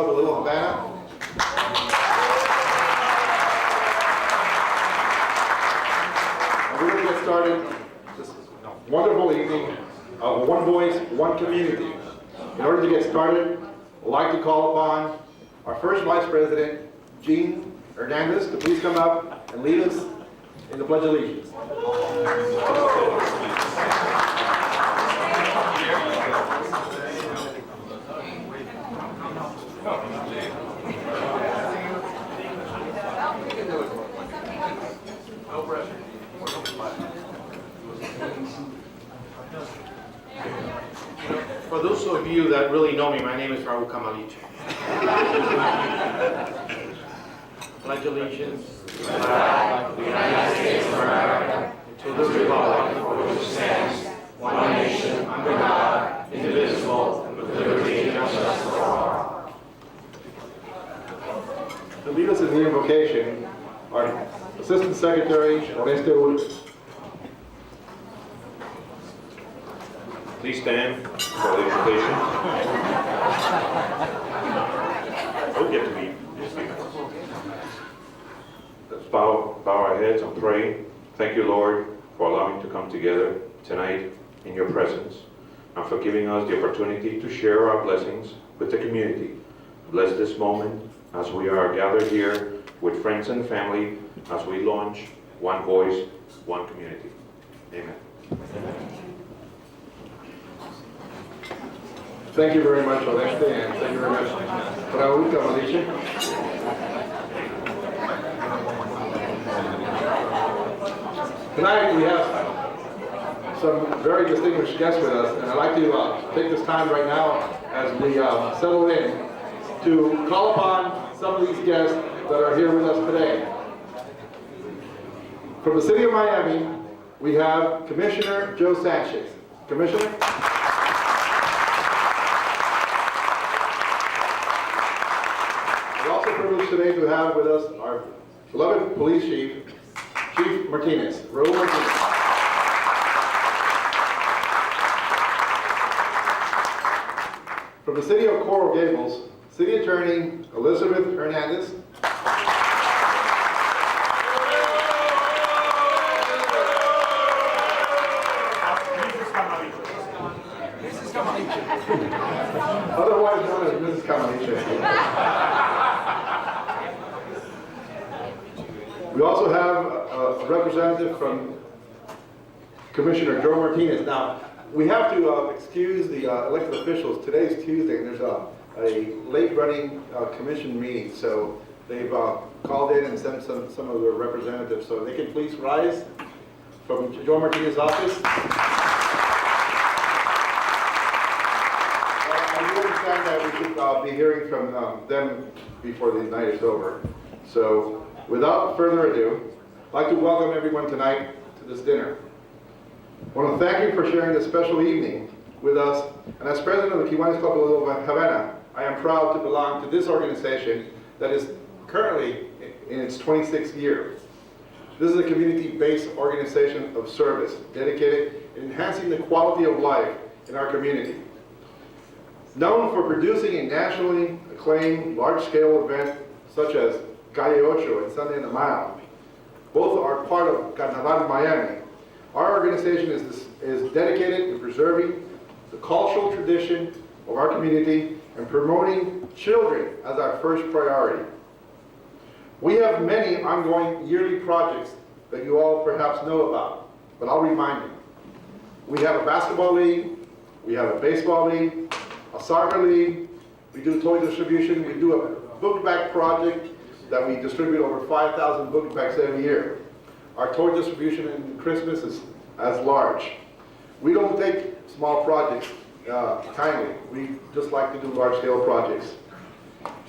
Club of Little Havana. And we're going to get started this wonderful evening of One Voice, One Community. In order to get started, I'd like to call upon our first Vice President, Jean Hernandez, to please come up and lead us in the Pledge of Allegiance. For those of you that really know me, my name is Raul Camaliche. Pledge allegiance to the flag of the United States of America, to the republic for which it stands, one nation, under God, indivisible, with liberty and justice for all. To lead us in the invocation, our Assistant Secretary, Oreste Ulrich. Please stand for the invocation. Don't get to me. Let's bow our heads and pray. Thank you, Lord, for allowing to come together tonight in your presence and for giving us the opportunity to share our blessings with the community. Bless this moment as we are gathered here with friends and family as we launch One Voice, One Community. Amen. Thank you very much, Oreste, and thank you very much, Raul Camaliche. Tonight we have some very distinguished guests with us, and I'd like to take this time right now as we settle in to call upon some of these guests that are here with us today. From the city of Miami, we have Commissioner Joe Sanchez. Commissioner? We're also privileged today to have with us our beloved police chief, Chief Martinez, Raul Martinez. From the city of Coral Gables, City Attorney Elizabeth Hernandez. Otherwise known as Mrs. Camaliche. We also have a representative from Commissioner Joe Martinez. Now, we have to excuse the elected officials. Today's Tuesday, and there's a late-running commission meeting, so they've called in and sent some of their representatives. So they can please rise from Joe Martinez's office. I do understand that we should be hearing from them before the night is over. So, without further ado, I'd like to welcome everyone tonight to this dinner. I want to thank you for sharing this special evening with us. And as president of the Kiwanis Club of Little Havana, I am proud to belong to this organization that is currently in its 26th year. This is a community-based organization of service dedicated to enhancing the quality of life in our community. Known for producing a nationally acclaimed large-scale event such as Calle Ocho and Sunday in the Mile. Both are part of Carnaval Miami. Our organization is dedicated to preserving the cultural tradition of our community and promoting children as our first priority. We have many ongoing yearly projects that you all perhaps know about, but I'll remind you. We have a basketball league, we have a baseball league, a soccer league, we do toy distribution, we do a book bag project that we distribute over 5,000 book bags every year. Our toy distribution in Christmas is as large. We don't take small projects kindly. We just like to do large-scale projects.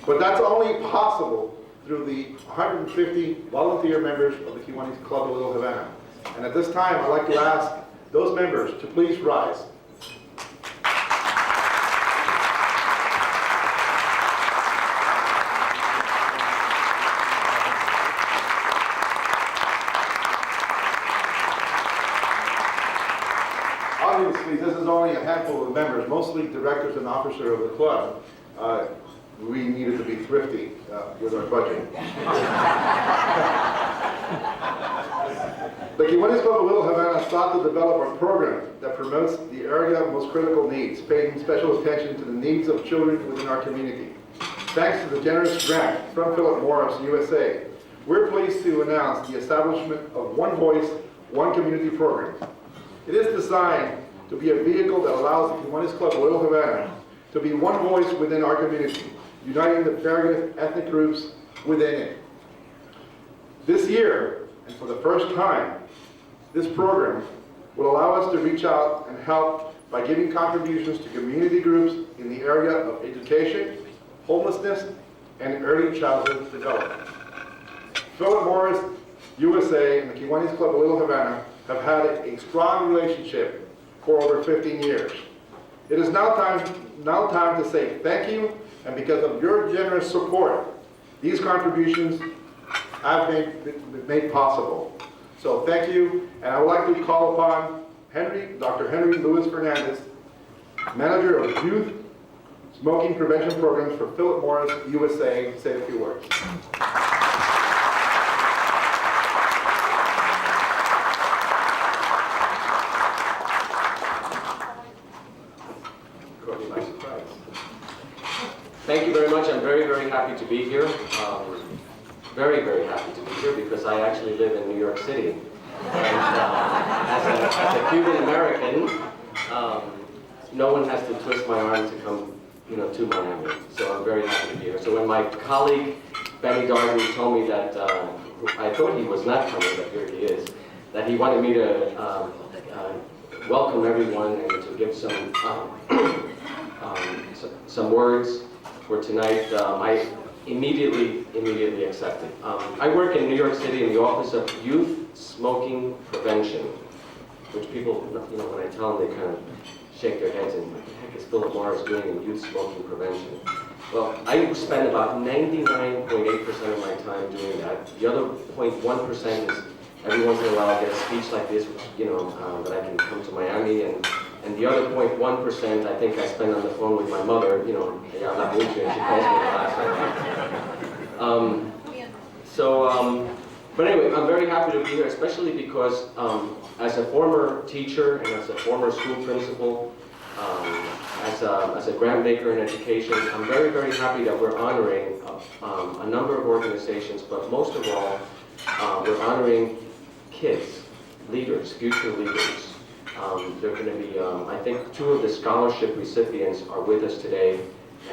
But that's only possible through the 150 volunteer members of the Kiwanis Club of Little Havana. And at this time, I'd like to ask those members to please rise. Obviously, this is only a handful of members, mostly directors and officers of the club. we needed to be thrifty with our budget. The Kiwanis Club of Little Havana sought to develop a program that promotes the area's most critical needs, paying special attention to the needs of children within our community. Thanks to the generous grant from Philip Morris USA, we're pleased to announce the establishment of One Voice, One Community program. It is designed to be a vehicle that allows the Kiwanis Club of Little Havana to be one voice within our community, uniting the various ethnic groups within it. This year, and for the first time, this program will allow us to reach out and help by giving contributions to community groups in the area of education, homelessness, and early childhood development. Philip Morris USA and the Kiwanis Club of Little Havana have had a strong relationship for over 15 years. It is now time to say thank you, and because of your generous support, these contributions have been made possible. So thank you, and I would like to call upon Dr. Henry Luis Fernandez, Manager of Youth Smoking Prevention Programs for Philip Morris USA, to say a few words. Thank you very much. I'm very, very happy to be here. Very, very happy to be here because I actually live in New York City. And as a Cuban American, no one has to twist my arm to come, to Miami. So I'm very happy to be here. So when my colleague Benny Darden told me that I thought he was not coming, but here he is, that he wanted me to welcome everyone and to give some words for tonight, I immediately accepted. I work in New York City in the Office of Youth Smoking Prevention, which people, when I tell them, they kind of shake their heads and what the heck is Philip Morris doing in youth smoking prevention? Well, I spend about 99.8% of my time doing that. The other 0.1% is every once in a while I get a speech like this, that I can come to Miami, and the other 0.1% I think I spend on the phone with my mother, and she calls me last. But anyway, I'm very happy to be here, especially because as a former teacher and as a former school principal, as a grant maker in education, I'm very, very happy that we're honoring a number of organizations, but most of all, we're honoring kids, leaders, future leaders. They're going to be, I think 2 of the scholarship recipients are with us today,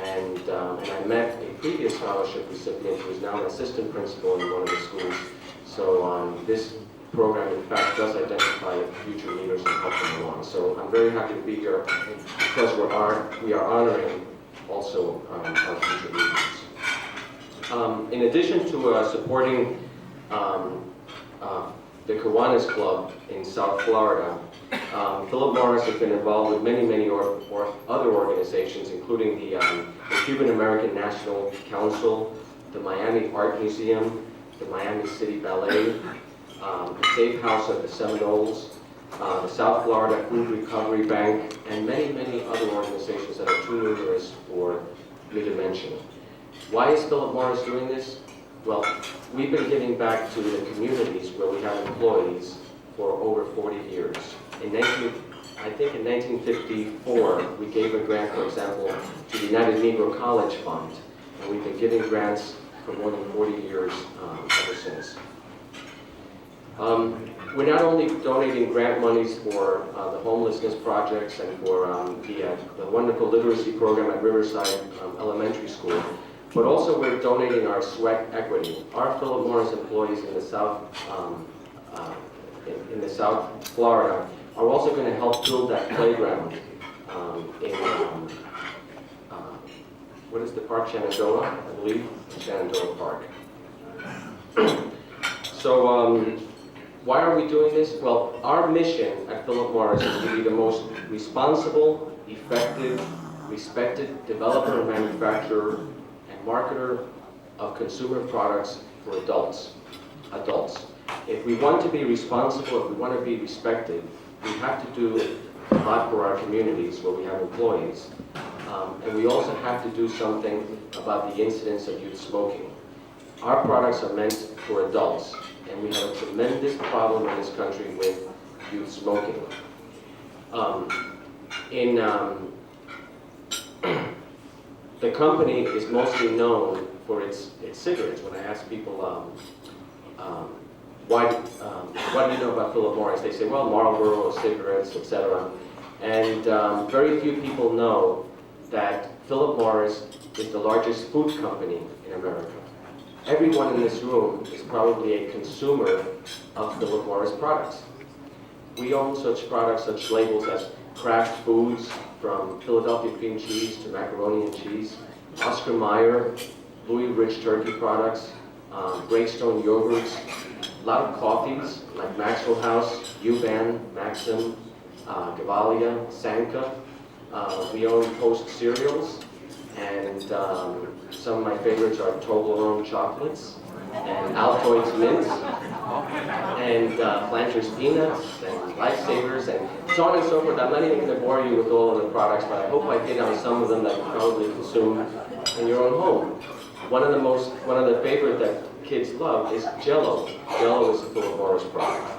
and I met a previous scholarship recipient who is now an assistant principal in one of the schools. So this program, in fact, does identify future leaders and help them along. So I'm very happy to be here because we are honoring also our future leaders. In addition to supporting the Kiwanis Club in South Florida, Philip Morris has been involved with many other organizations, including the Cuban American National Council, the Miami Art Museum, the Miami City Ballet, the Safe House of the Seminoles, the South Florida Food Recovery Bank, and many other organizations that are too numerous for me to mention. Why is Philip Morris doing this? Well, we've been giving back to the communities where we have employees for over 40 years. I think in 1954, we gave a grant, for example, to the United Negro College Fund, and we've been giving grants for more than 40 years ever since. We're not only donating grant monies for the homelessness projects and for the wonderful literacy program at Riverside Elementary School, but also we're donating our sweat equity. Our Philip Morris employees in the South Florida are also going to help build that playground in what is the park, Shenandoah, I believe, Shenandoah Park. So why are we doing this? Well, our mission at Philip Morris is to be the most responsible, effective, respected developer and manufacturer and marketer of consumer products for adults. If we want to be responsible, if we want to be respected, we have to do a lot for our communities where we have employees. And we also have to do something about the incidence of youth smoking. Our products are meant for adults, and we have a tremendous problem in this country with youth smoking. The company is mostly known for its cigarettes. When I ask people, what do you know about Philip Morris? They say, well, Marlboro, cigarettes, etc. And very few people know that Philip Morris is the largest food company in America. Everyone in this room is probably a consumer of Philip Morris products. We own such products, such labels as Kraft Foods, from Philadelphia cream cheese to macaroni and cheese, Oscar Mayer, Louis Rich turkey products, Greystone yogurts, a lot of coffees like Maxwell House, Yuban, Maxim, Gavalia, Sanka. We own Post cereals, and some of my favorites are Toblerone chocolates, and Altoids mints, and Planters peanuts, and Lifesavers, and so on and so forth. I'm not even going to bore you with all of the products, but I hope I hit on some of them that you probably consume in your own home. One of the favorite that kids love is Jell-O. Jell-O is a Philip Morris product.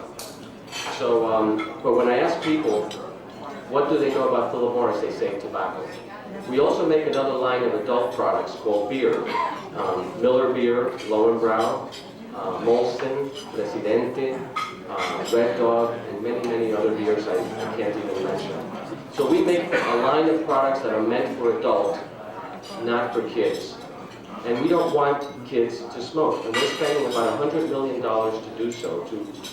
So, but when I ask people, what do they know about Philip Morris, they say tobacco. We also make another line of adult products called beer. Miller Beer, Lowenbrau, Molson, Presidente, Red Dog, and many, many other beers I can't even mention. So we make a line of products that are meant for adults, not for kids. And we don't want kids to smoke. And we're spending about $100 million to do so,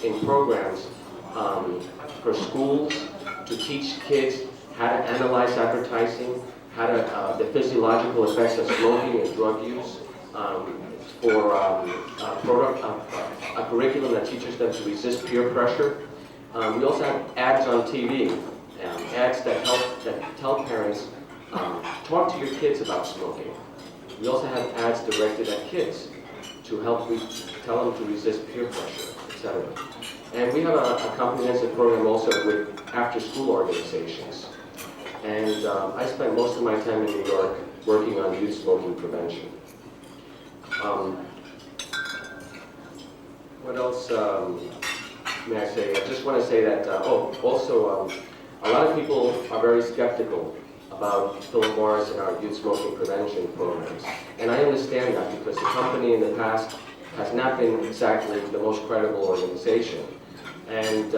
in programs for schools, to teach kids how to analyze advertising, how to, the physiological effects of smoking and drug use, for a curriculum that teaches them to resist peer pressure. We also have ads on TV, ads that tell parents, talk to your kids about smoking. We also have ads directed at kids to help tell them to resist peer pressure, etc. And we have a comprehensive program also with after-school organizations. And I spent most of my time in New York working on youth smoking prevention. What else may I say? I just want to say that, also, a lot of people are very skeptical about Philip Morris and our youth smoking prevention programs. And I understand that because the company in the past has not been exactly the most credible organization. And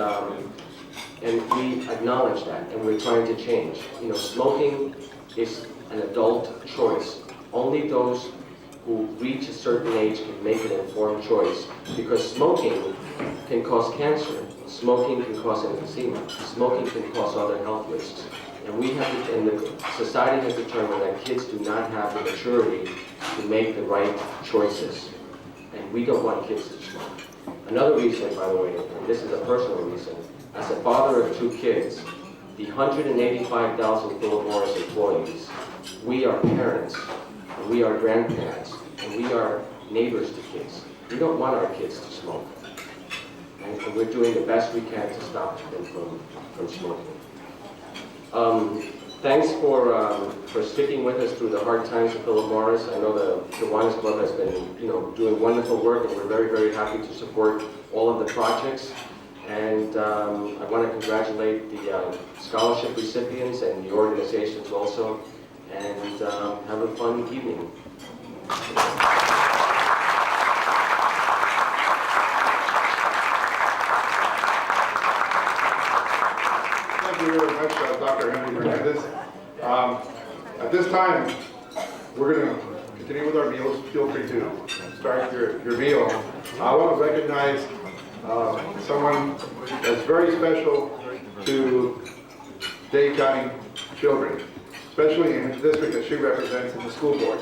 we acknowledge that, and we're trying to change. You know, smoking is an adult choice. Only those who reach a certain age can make an informed choice, because smoking can cause cancer, smoking can cause emphysema, smoking can cause other health risks. And we have to, and the society has determined that kids do not have the maturity to make the right choices. And we don't want kids to smoke. Another reason, by the way, and this is a personal reason, as a father of 2 kids, the 185,000 Philip Morris employees, we are parents, and we are grandparents, and we are neighbors to kids. We don't want our kids to smoke. And we're doing the best we can to stop them from smoking. Thanks for sticking with us through the hard times of Philip Morris. I know the Kiwanis Club has been, doing wonderful work, and we're very, very happy to support all of the projects. And I want to congratulate the scholarship recipients and the organizations also, and have a fun evening. Thank you very much, Dr. Henry Hernandez. At this time, we're going to continue with our meals. Feel free to start your meal. I want to recognize someone that's very special to Dade County children, especially in the district that she represents in the school board.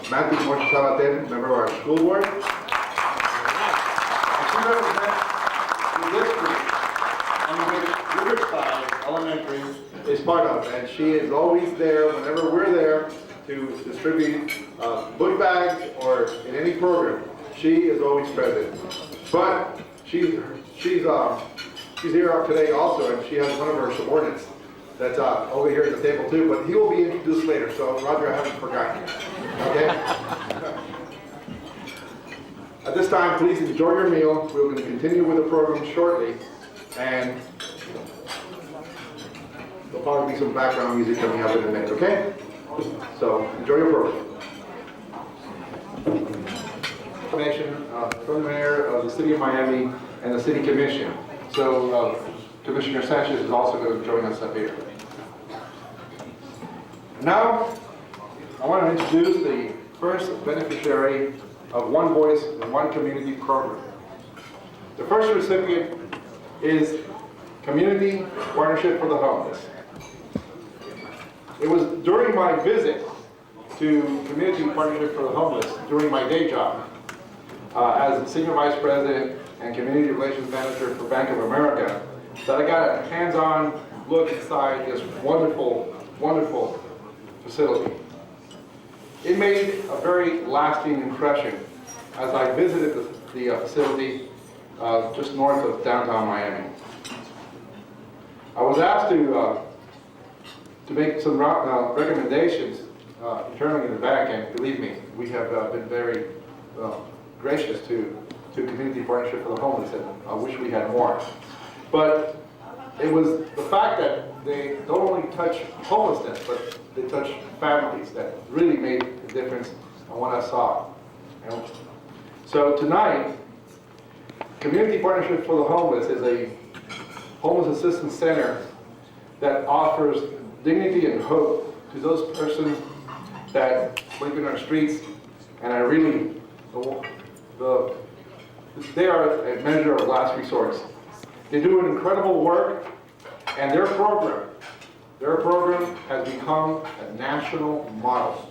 Matthew Morchalaten, member of our school board. She represents the district on which Riverside Elementary is part of, and she is always there whenever we're there to distribute book bags or in any program. She is always present. But she's here today also, and she has one of her subordinates that's over here at the table too, but he will be introduced later, so Roger, I haven't forgotten you, okay? At this time, please enjoy your meal. We're going to continue with the program shortly, and there'll probably be some background music coming up in a minute, okay? So, enjoy your program. Information from the mayor of the city of Miami and the city commission. So, Commissioner Sanchez is also going to join us up here. Now, I want to introduce the first beneficiary of One Voice and One Community program. The first recipient is Community Partnership for the Homeless. It was during my visit to Community Partnership for the Homeless during my day job as Senior Vice President and Community Relations Manager for Bank of America that I got a hands-on look inside this wonderful, wonderful facility. It made a very lasting impression as I visited the facility just north of downtown Miami. I was asked to make some recommendations internally in the bank, and believe me, we have been very gracious to Community Partnership for the Homeless, and I wish we had more. But it was the fact that they don't only touch homelessness, but they touch families that really made a difference on what I saw. And so tonight, Community Partnership for the Homeless is a homeless assistance center that offers dignity and hope to those persons that sleep in our streets, and they are a measure of last resort. They do an incredible work, and their program has become a national model.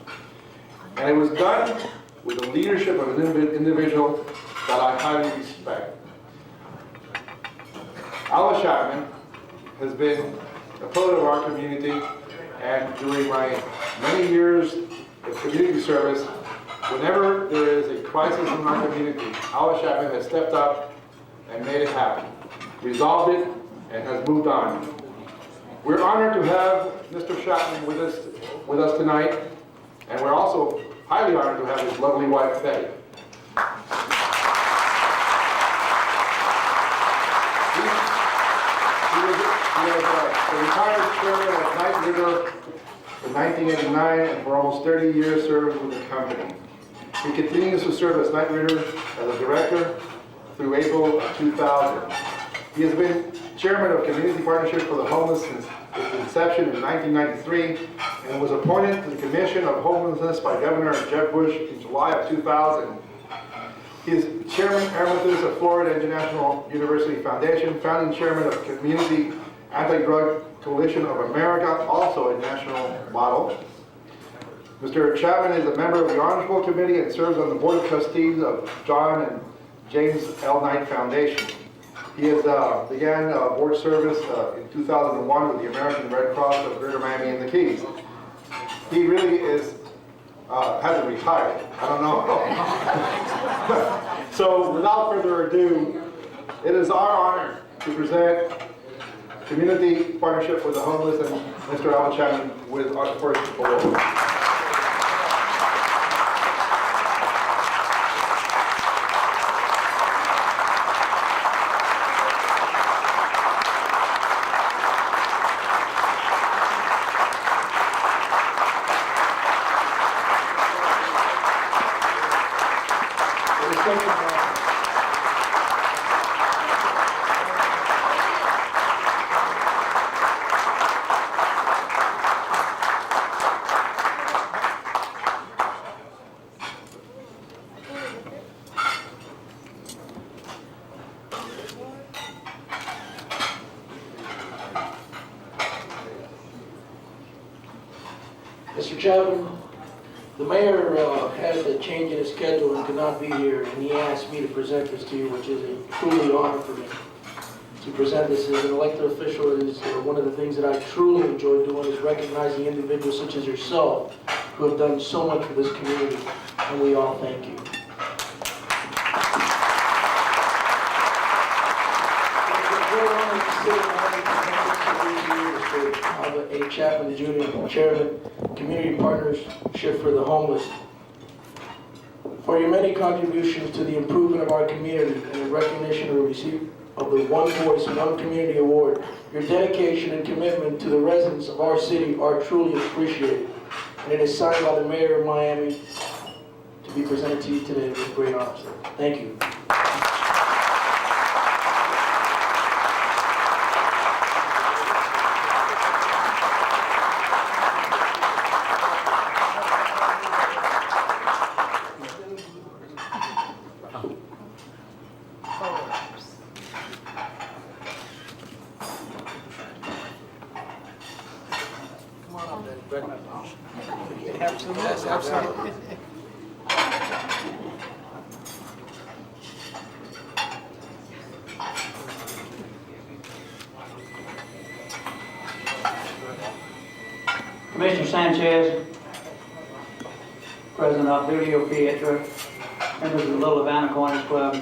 And it was done with the leadership of an individual that I highly respect. Alice Chapman has been a pillar of our community, and during my many years of community service, whenever there is a crisis in our community, Alice Chapman has stepped up and made it happen, resolved it, and has moved on. We're honored to have Mr. Chapman with us tonight, and we're also highly honored to have his lovely wife, Betty. He was the retired chairman of Knight Ridder in 1989, and for almost 30 years served with the company. He continues to serve as Knight Ridder as a director through April of 2000. He has been chairman of Community Partnership for the Homeless since its inception in 1993, and was appointed to the Commission of Homelessness by Governor Jeb Bush in July of 2000. He is chairman emeritus of Florida International University Foundation, founding chairman of Community Anti-Drug Coalition of America, also a national model. Mr. Chapman is a member of the Orange Bowl Committee and serves on the Board of Trustees of John and James L. Knight Foundation. He has began board service in 2001 with the American Red Cross of Greater Miami and the Keys. He really is, hasn't retired, I don't know. So without further ado, it is our honor to present Community Partnership for the Homeless and Mr. Alan Chapman with our first award. Mr. Chapman, the mayor had a change in his schedule and could not be here, and he asked me to present this to you, which is a truly honor for me to present this. As an elected official, it is one of the things that I truly enjoy doing is recognizing individuals such as yourself who have done so much for this community, and we all thank you. It's a great honor to sit in Mr. Albert A. Chapman Jr., Chairman, Community Partnership for the Homeless, for your many contributions to the improvement of our community and in recognition of the receipt of the One Voice, One Community Award. Your dedication and commitment to the residents of our city are truly appreciated. And it is signed by the Mayor of Miami to be presented to you today with great honor. Thank you. Yes, absolutely. Commissioner Sanchez, President Obdulio Pietra, members of the Little Havana Kiwanis Club.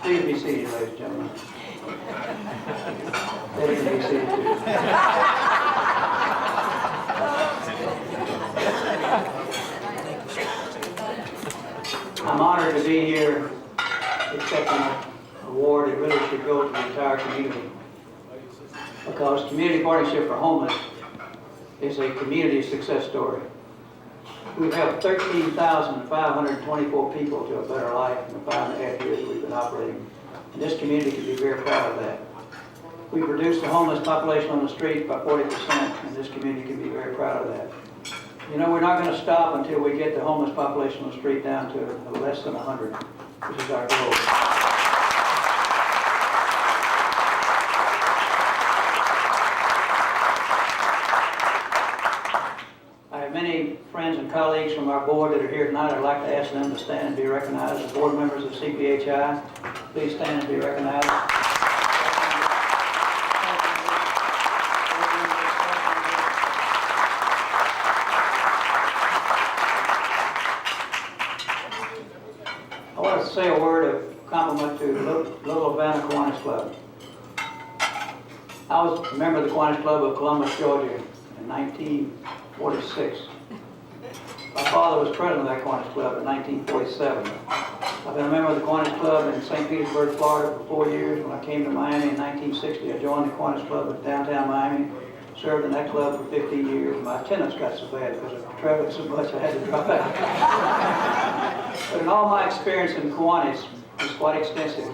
Please be seated, ladies and gentlemen. They can be seated too. I'm honored to be here accepting an award. It really should go to the entire community, because Community Partnership for Homeless is a community success story. We've helped 13,524 people to a better life in the 5.5 years we've been operating. And this community can be very proud of that. We've reduced the homeless population on the streets by 40%, and this community can be very proud of that. You know, we're not going to stop until we get the homeless population on the street down to less than 100, which is our goal. I have many friends and colleagues from our board that are here tonight. I'd like to ask them to stand and be recognized. The board members of CPHI, please stand and be recognized. I want to say a word of compliment to Little Havana Kiwanis Club. I was a member of the Kiwanis Club of Columbus, Georgia in 1946. My father was president of that Kiwanis Club in 1947. I've been a member of the Kiwanis Club in St. Petersburg, Florida for 4 years. When I came to Miami in 1960, I joined the Kiwanis Club in downtown Miami. Served in that club for 15 years. My attendance got so bad because I traveled so much I had to drop out. But in all my experience in Kiwanis, it's quite extensive.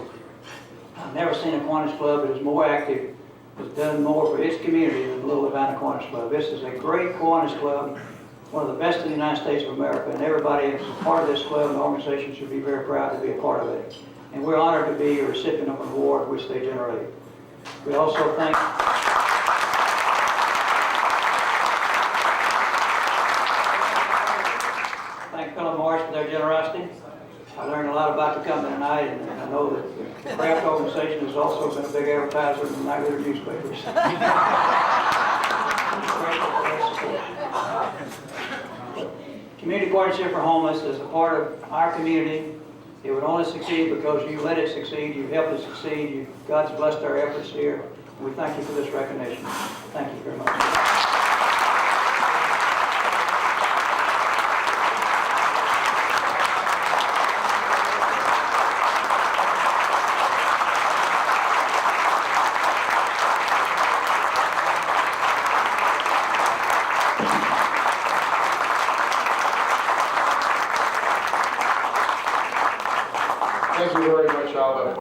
I've never seen a Kiwanis Club that is more active, has done more for its community than the Little Havana Kiwanis Club. This is a great Kiwanis Club, one of the best in the United States of America, and everybody that's a part of this club and organization should be very proud to be a part of it. And we're honored to be a recipient of an award which they generate. We also thank Philip Morris for their generosity. I learned a lot about the company tonight, and I know that the craft organization has also been a big advertiser in the nightly newspapers. Community Partnership for Homeless is a part of our community. It would only succeed because you let it succeed, you helped it succeed, God's blessed our efforts here, and we thank you for this recognition. Thank you very much. Thank you very much, Alba.